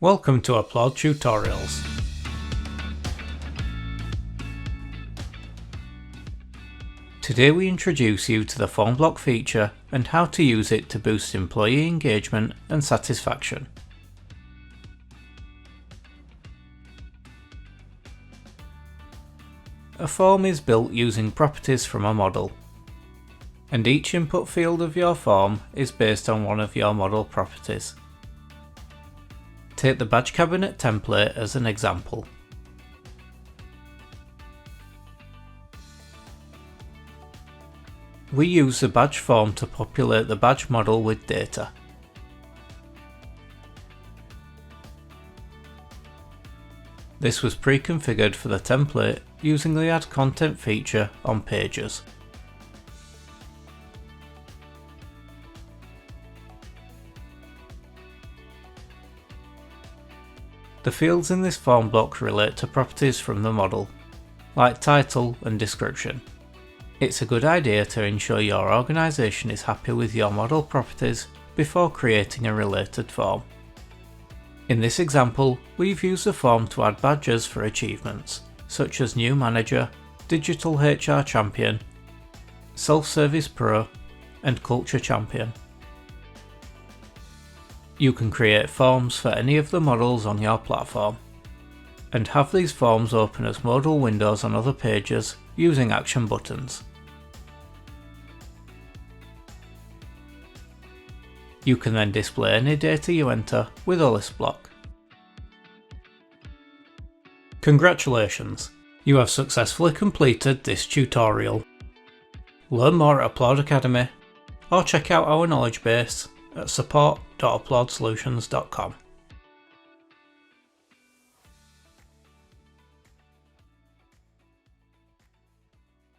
Welcome to Applaud Tutorials. Today we introduce you to the form block feature and how to use it to boost employee engagement and satisfaction. A form is built using properties from a model, and each input field of your form is based on one of your model properties. Take the badge cabinet template as an example. We use the badge form to populate the badge model with data. This was pre-configured for the template using the Add Content feature on Pages. The fields in this form block relate to properties from the model, like title and description. It's a good idea to ensure your organisation is happy with your model properties before creating a related form. In this example, we've used the form to add badges for achievements, such as New Manager, Digital HR Champion, Self-Service Pro, and Culture Champion. You can create forms for any of the models on your platform, and have these forms open as modal windows on other pages using action buttons. You can then display any data you enter with a list block. Congratulations! You have successfully completed this tutorial. Learn more at Applaud Academy, or check out our knowledge base at support.applaudsolutions.com.